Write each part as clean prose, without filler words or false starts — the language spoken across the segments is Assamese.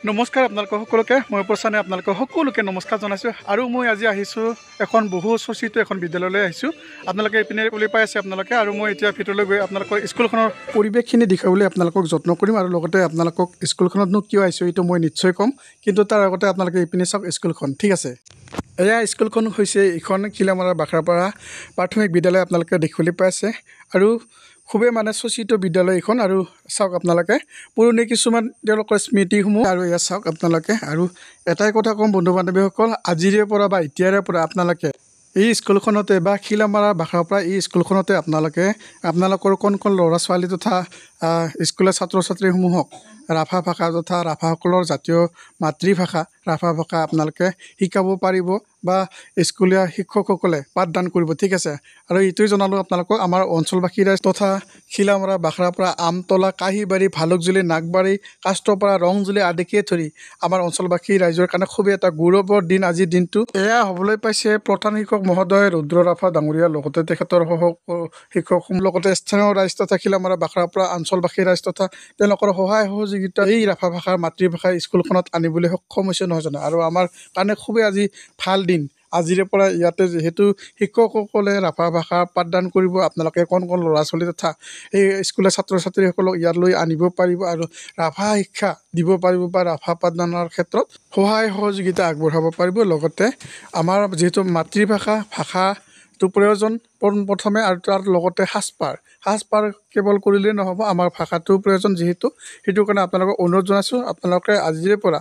নমস্কাৰ আপোনালোক সকলোকে মই প্ৰচানে আপোনালোক সকলোকে নমস্কাৰ জনাইছোঁ আৰু মই আজি আহিছোঁ এখন বহু চৰ্চিত এখন বিদ্যালয়লৈ আহিছোঁ আপোনালোকে ইপিনে ওলাই পাই আছে আপোনালোকে আৰু মই এতিয়া ভিতৰলৈ গৈ আপোনালোকৰ স্কুলখনৰ পৰিৱেশখিনি দেখাবলৈ আপোনালোকক যত্ন কৰিম আৰু লগতে আপোনালোকক স্কুলখনতনো কিয় আহিছোঁ এইটো মই নিশ্চয় ক'ম কিন্তু তাৰ আগতে আপোনালোকে ইপিনে চাওক স্কুলখন ঠিক আছে এয়া স্কুলখন হৈছে ইখন খিলামাৰা বাখৰাপাৰা প্ৰাথমিক বিদ্যালয় আপোনালোকে দেখিবলৈ পাই আছে আৰু খুবেই মানে চৰ্চিত বিদ্যালয় এখন আৰু চাওক আপোনালোকে পুৰণি কিছুমান তেওঁলোকৰ স্মৃতিসমূহ আৰু এয়া চাওক আপোনালোকে আৰু এটাই কথা ক'ম বন্ধু বান্ধৱীসকল আজিৰে পৰা বা এতিয়াৰে পৰা আপোনালোকে এই স্কুলখনতে বা খিলামাৰা বাখৰাপাৰা এই স্কুলখনতে আপোনালোকৰ কোন ল'ৰা ছোৱালী তথা স্কুলৰ ছাত্ৰ ছাত্ৰীসমূহক ৰাভা ভাষা তথা ৰাভাসকলৰ জাতীয় মাতৃভাষা ৰাভা ভাষা আপোনালোকে শিকাব পাৰিব বা স্কুলীয়া শিক্ষকসকলে পাঠদান কৰিব ঠিক আছে আৰু এইটোৱে জনালোঁ আপোনালোকক আমাৰ অঞ্চলবাসী ৰাইজ তথা খিলামাৰা বাখৰাপাৰা আমতলা কাঁহীবাৰী ভালুকজুলি নাগবাৰী কাষ্টপাৰা ৰংজুলি আদিকে ধৰি আমাৰ অঞ্চলবাসী ৰাইজৰ কাৰণে খুবেই এটা গৌৰৱৰ দিন আজিৰ দিনটো এয়া হ'বলৈ পাইছে প্ৰধান শিক্ষক মহোদয় ৰুদ্ৰ ৰাভা ডাঙৰীয়া লগতে তেখেতৰ শিক্ষকসমূহ লগতে স্থানীয় ৰাইজ তথা খিলামাৰা বাখৰাপাৰা অঞ্চলবাসী ৰাইজ তথা তেওঁলোকৰ সহায় সহযোগিতা এই ৰাভা ভাষাৰ মাতৃভাষা স্কুলখনত আনিবলৈ সক্ষম হৈছে নহয় জানো আৰু আমাৰ কাৰণে খুবেই আজি ভাল দিন আজিৰে পৰা ইয়াতে যেহেতু শিক্ষকসকলে ৰাভা ভাষা পাঠদান কৰিব আপোনালোকে কোন ল'ৰা ছোৱালী তথা এই স্কুলৰ ছাত্ৰ ছাত্ৰীসকলক ইয়ালৈ আনিব পাৰিব আৰু ৰাভা শিক্ষা দিব পাৰিব বা ৰাভা পাঠদানৰ ক্ষেত্ৰত সহায় সহযোগিতা আগবঢ়াব পাৰিব লগতে আমাৰ যিহেতু মাতৃভাষা ভাষাটো প্ৰয়োজন প্ৰথমে আৰু তাৰ লগতে সাজপাৰ কেৱল কৰিলেই নহ'ব আমাৰ ভাষাটো প্ৰয়োজন যিহেতু সেইটো কাৰণে আপোনালোকক অনুৰোধ জনাইছোঁ আপোনালোকে আজিৰে পৰা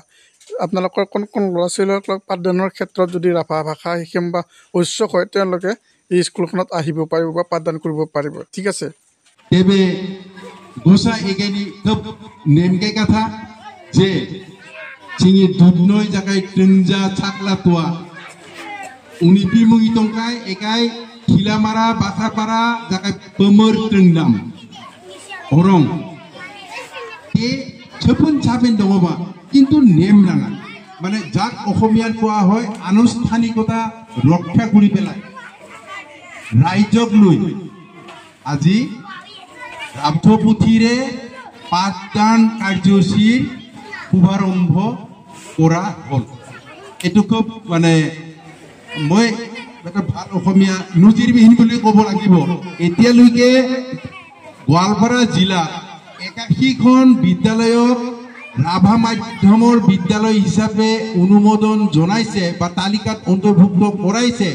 আপোনালোকৰ কোন ল'ৰা ছোৱালীক পাঠদানৰ ক্ষেত্ৰত যদি ৰাভা ভাষা শিকিম বা উৎসুক হয় তেওঁলোকে এই স্কুলখনত আহিব পাৰিব বা পাঠদান কৰিব পাৰিব ঠিক আছে তেবে গোসা এগেনি খুব নেমকে কথা যে চিঙি দুধনৈ জায়গায় ট্রেনজা ছাকলা তোয়া উনি বিমুগি টংকায় একাই খিলামারা বাখাপাড়া জায়গায় পমর ট্রেন্ডাম অরং এ ছপন ছাপেন দঙবা কিন্তু নেম নাঙা মানে যাক অসমীয়াত কোৱা হয় আনুষ্ঠানিকতা ৰক্ষা কৰি পেলাই ৰাইজক লৈ আজি ৰাভপুথিৰে পাঠদান কাৰ্যসূচীৰ শুভাৰম্ভ কৰা হ'ল এইটো খুব মানে মই এটা ভাল অসমীয়া নুজিৰবিহীন বুলি ক'ব লাগিব এতিয়ালৈকে গোৱালপাৰা জিলা 81খন বিদ্যালয়ক ৰাভা মাধ্যমৰ বিদ্যালয় হিচাপে অনুমোদন জনাইছে বা তালিকাত অন্তৰ্ভুক্ত কৰাইছে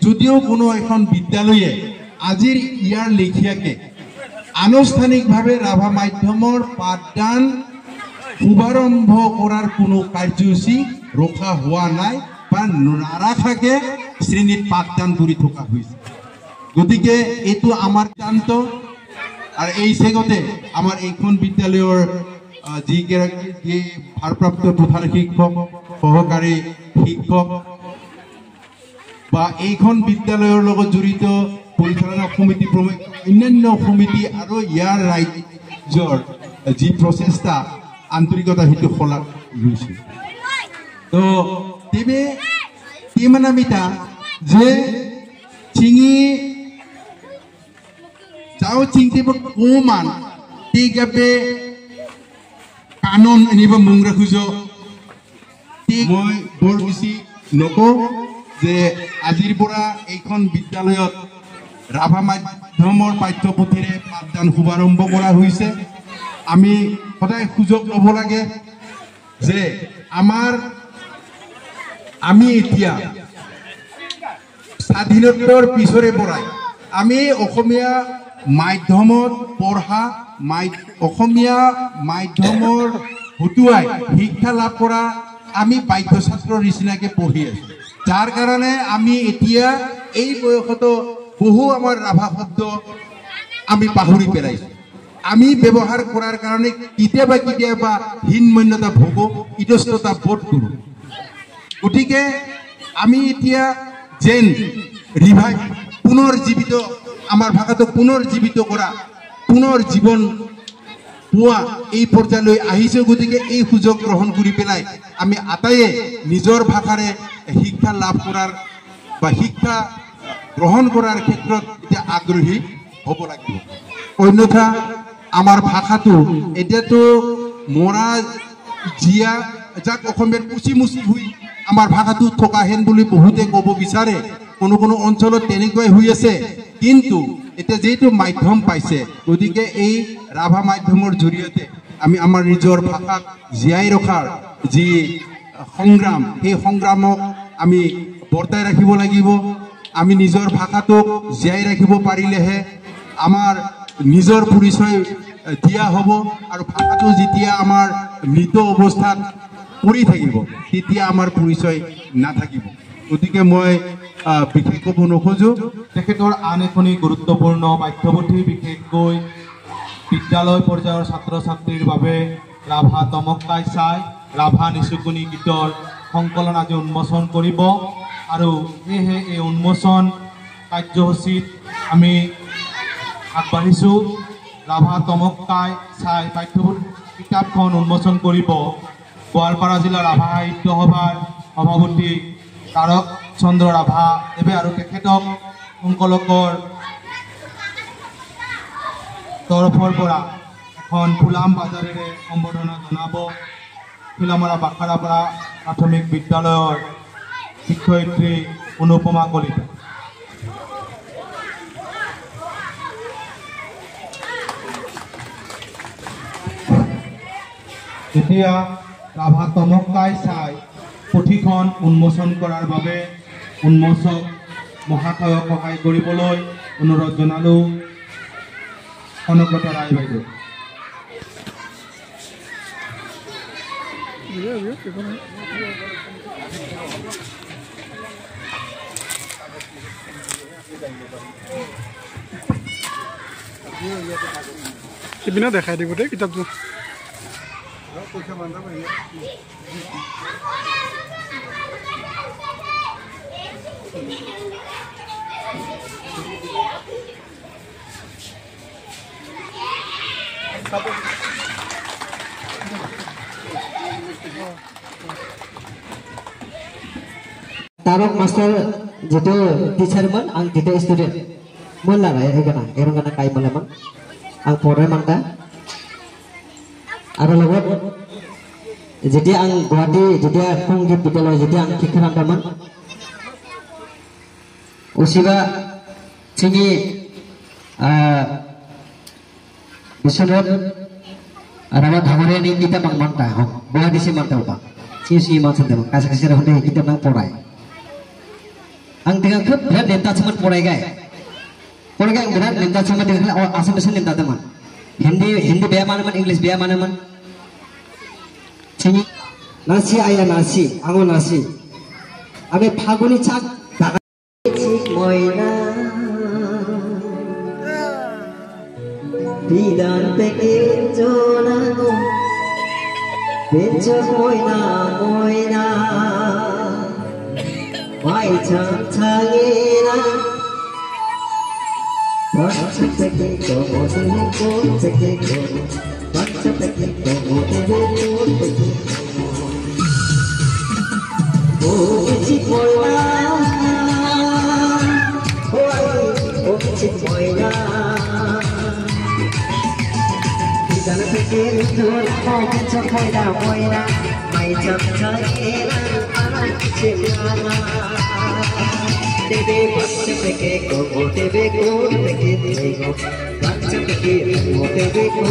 যদিও কোনো এখন বিদ্যালয়ে আজিৰ ইয়াৰ লেখিয়াকে আনুষ্ঠানিকভাৱে ৰাভা মাধ্যমৰ পাঠদান শুভাৰম্ভ কৰাৰ কোনো কাৰ্যসূচী ৰখা হোৱা নাই বা নাৰাখাকে শ্ৰেণীত পাঠদান কৰি থকা হৈছে গতিকে এইটো আমাৰ সিদ্ধান্ত আৰু এই চেগতে আমাৰ এইখন বিদ্যালয়ৰ যি ভাৰপ্ৰাপ্ত প্ৰধান শিক্ষক সহকাৰী শিক্ষক বা এইখন বিদ্যালয়ৰ লগত জড়িত পৰিচালনা সমিতি অন্যান্য সমিতি আৰু ইয়াৰ ৰাইজৰ যি প্ৰচেষ্টা আন্তৰিকতা সেইটো শলাগ লৈছে তো তেবে তিমানামিতা যে চিঙি যাও চিংটিব কোমান টিগাবে কানন এনিবা মুংৰা খুজো মই বৰ বেছি নকওঁ যে আজিৰ পৰা এইখন বিদ্যালয়ত ৰাভা মাধ্যমৰ পাঠ্যপুথিৰে পাঠদান শুভাৰম্ভ কৰা হৈছে আমি সদায় সুযোগ ল'ব লাগে যে আমি এতিয়া স্বাধীনতাৰ পিছৰে পৰাই আমি অসমীয়া মাধ্যমত পঢ়া অসমীয়া মাধ্যমৰ হতুৱাই শিক্ষা লাভ কৰা আমি বাধ্য ছাত্ৰৰ নিচিনাকে পঢ়ি আছো যাৰ কাৰণে আমি এতিয়া এই বয়সত বহু আমাৰ ৰাভা শব্দ আমি পাহৰি পেলাইছো আমি ব্যৱহাৰ কৰাৰ কাৰণে কেতিয়াবা হীনমন্যতা ভোগো ইতস্ততা বোধ কৰো গতিকে আমি এতিয়া যেন ৰিভাইভ পুনৰ্জীৱিত আমাৰ ভাষাটো পুনৰ্জীৱিত কৰা পুনৰ জীৱন পোৱা এই পৰ্যায়লৈ আহিছে গতিকে এই সুযোগ গ্ৰহণ কৰি পেলাই আমি আটাইয়ে নিজৰ ভাষাৰে শিক্ষা লাভ কৰাৰ বা শিক্ষা গ্ৰহণ কৰাৰ ক্ষেত্ৰত এতিয়া আগ্ৰহী হ'ব লাগিব অন্যথা আমাৰ ভাষাটো এতিয়াতো মৰা জীয়া যাক অসমীয়াত কুচিমুচি হৈ আমাৰ ভাষাটো থকা হেন বুলি বহুতে ক'ব বিচাৰে কোনো কোনো অঞ্চলত তেনেকৈ হৈ আছে কিন্তু এতিয়া যেইটো মাধ্যম পাইছে গতিকে এই ৰাভা মাধ্যমৰ জৰিয়তে আমি আমাৰ নিজৰ ভাষাক জীয়াই ৰখাৰ যি সংগ্ৰাম সেই সংগ্ৰামক আমি বৰ্তাই ৰাখিব লাগিব আমি নিজৰ ভাষাটোক জীয়াই ৰাখিব পাৰিলেহে আমাৰ নিজৰ পৰিচয় দিয়া হ'ব আৰু ভাষাটো যেতিয়া আমাৰ মৃত অৱস্থাত পৰি থাকিব তেতিয়া আমাৰ পৰিচয় নাথাকিব গতিকে মই বিশেষ ক'ব নোখোজোঁ তেখেতৰ আন এখনি গুৰুত্বপূৰ্ণ পাঠ্যপুথি বিশেষকৈ বিদ্যালয় পৰ্যায়ৰ ছাত্ৰ ছাত্ৰীৰ বাবে ৰাভা তমক্কাই চাই ৰাভা নিচুকনি গীতৰ সংকলন আজি উন্মোচন কৰিব আৰু সেয়েহে এই উন্মোচন কাৰ্যসূচীত আমি আগবাঢ়িছোঁ ৰাভা তমক্কাই চাই পাঠ্যপুথি কিতাপখন উন্মোচন কৰিব গোৱালপাৰা জিলা ৰাভা সাহিত্য সভাৰ সভাপতি তাৰক চন্দ্ৰ ৰাভা দেৱে আৰু তেখেতক সংকলকৰ তৰফৰ পৰা এখন ফুলাম বাজাৰেৰে সম্বৰ্ধনা জনাব ফুলামৰা বাখাৰাপাৰা প্ৰাথমিক বিদ্যালয়ৰ শিক্ষয়িত্ৰী অনুপমা কলিতা এতিয়া ৰাভা তমক্কাই চাই পুথিখন উন্মোচন কৰাৰ বাবে উন্মোচক মহাশয়ক সহায় কৰিবলৈ অনুৰোধ জনালোঁ কনকলতা ৰায় বাইদেউ সিপিনে দেখাই দিব দেই কিতাপটো Tarok master jitu teacher man ang jitu student mula ba egana erong kana kai malaman ang pore mangta aro logot jadi ang Guwahati jadi Punggit Bidyalaya jadi ang kikran taman usiba singi bisunod arawa dhamare ni kita bang mangta Guwahati si mangta ba si mangta ba kasih honde kita bang porai ang tengah klub berat lenta cuma porai gai yang berat lenta cuma dengan asam besan lenta teman Hindi biaya mana man English biaya mana man nasi ayah nasi angon nasi abe phaguni chak moina bidan peke jona go becho moina moina mai chang changena Baca peke go peke go baca peke go peke Oh, Chipola, oh, Chipola. Kita nak fikir jual, oh, Chipola, Chipola. Mai jam cahaya, anak Chipola. Tebe baca peke go, tebe go, baca peke go, tebe go,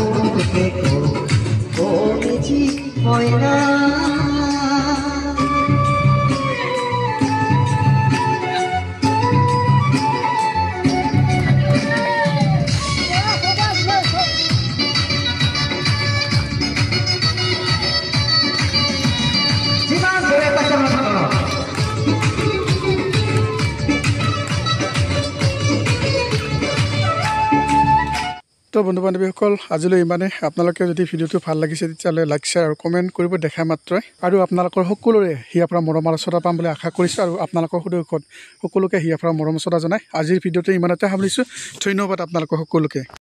oh, Chipola. তো বন্ধু বান্ধৱীসকল আজিলৈ ইমানে আপোনালোকে যদি ভিডিঅ'টো ভাল লাগিছে তেতিয়াহ'লে লাইক শ্বেয়াৰ আৰু কমেণ্ট কৰিব দেখা মাত্ৰই আৰু আপোনালোকৰ সকলোৰে হিয়াৰ পৰা মৰম আলোচনা পাম বুলি আশা কৰিছোঁ আৰু আপোনালোকৰ সুদৰ্শত সকলোকে হিয়াৰ পৰা মৰম আলোচনা জনাই আজিৰ ভিডিঅ'টো ইমানতে সামৰিছোঁ ধন্যবাদ আপোনালোকৰ সকলোকে